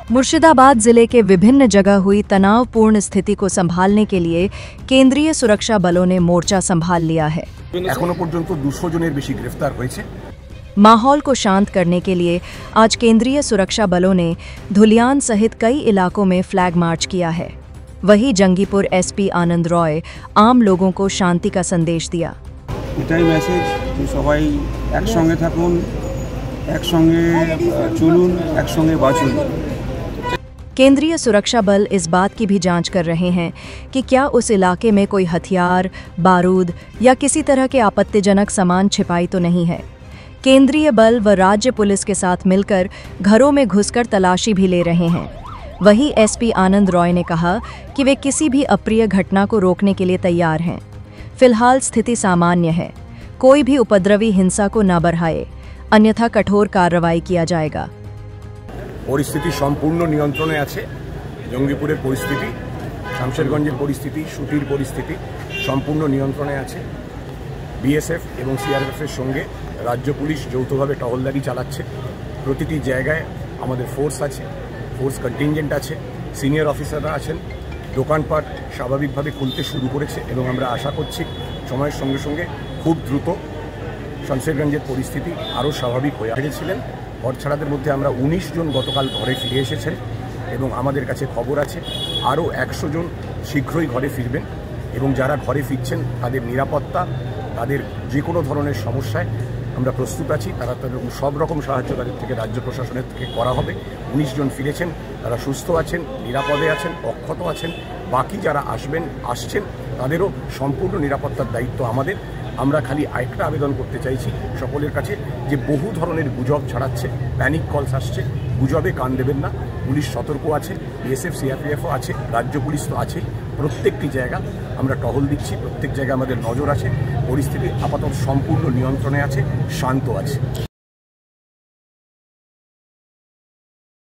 मुर्शिदाबाद जिले के विभिन्न जगह हुई तनावपूर्ण स्थिति को संभालने के लिए केंद्रीय सुरक्षा बलों ने मोर्चा संभाल लिया है। एखोनो पर्यन्त 200 जनेर बेशी ग्रेफ्तार हुए। माहौल को शांत करने के लिए आज केंद्रीय सुरक्षा बलों ने धुलियान सहित कई इलाकों में फ्लैग मार्च किया है। वहीं जंगीपुर एसपी आनंद रॉय आम लोगों को शांति का संदेश दिया। এটাই মেসেজ যে সবাই একসঙ্গে থাকুন, একসঙ্গে চলুন, একসঙ্গে বাঁচুন। केंद्रीय सुरक्षा बल इस बात की भी जांच कर रहे हैं कि क्या उस इलाके में कोई हथियार, बारूद या किसी तरह के आपत्तिजनक सामान छिपाई तो नहीं है। केंद्रीय बल व राज्य पुलिस के साथ मिलकर घरों में घुसकर तलाशी भी ले रहे हैं। वहीं एसपी आनंद रॉय ने कहा कि वे किसी भी अप्रिय घटना को रोकने के लिए तैयार हैं। फिलहाल स्थिति सामान्य है, कोई भी उपद्रवी हिंसा को न बढ़ाए, अन्यथा कठोर कार्रवाई किया जाएगा। परिस्थिति सम्पूर्ण नियंत्रणे आछे। जंगीपुरेर परिस्थिति, शामशेरगंजेर परिस्थिति, सुटिर परिस्थिति सम्पूर्ण नियंत्रणे आछे। बीएसएफ एवं सीआरएफের সঙ্গে राज्य पुलिस যৌথভাবে টহলদারি চালাচ্ছে। প্রতিটি জায়গায় আমাদের ফোর্স আছে, ফোর্স কন্টিনজেন্ট আছে, সিনিয়র অফিসাররা আছেন। দোকানপাট স্বাভাবিকভাবে খুলতে শুরু করেছে এবং আমরা আশা করছি সময়ের সঙ্গে সঙ্গে খুব দ্রুত শামশেরগঞ্জের পরিস্থিতি আরও স্বাভাবিক হয়ে আসছিলেন। ঘরছাড়াদের মধ্যে আমরা 19 জন গতকাল ঘরে ফিরে এসেছেন এবং আমাদের কাছে খবর আছে আরও 100 জন শীঘ্রই ঘরে ফিরবেন এবং যারা ঘরে ফিরছেন তাদের নিরাপত্তা, তাদের যে কোনো ধরনের সমস্যায় আমরা প্রস্তুত আছি। তারা সব রকম সাহায্য তাদের থেকে রাজ্য প্রশাসনের থেকে করা হবে। 19 জন ফিরেছেন, তারা সুস্থ আছেন, নিরাপদে আছেন, অক্ষত আছেন। বাকি যারা আসছেন তাদেরও সম্পূর্ণ নিরাপত্তার দায়িত্ব আমাদের। আমরা খালি আরেকটা আবেদন করতে চাইছি সকলের কাছে যে বহু ধরনের গুজব ছড়াচ্ছে, প্যানিক কলস আসছে, গুজবে কান দেবেন না। পুলিশ সতর্ক আছে, বিএসএফ সিআরপিএফও আছে, রাজ্য পুলিশ তো আছে। প্রত্যেকটি জায়গা আমরা টহল দিচ্ছি, প্রত্যেক জায়গায় আমাদের নজর আছে। পরিস্থিতি আপাতত সম্পূর্ণ নিয়ন্ত্রণে আছে, শান্ত আছে।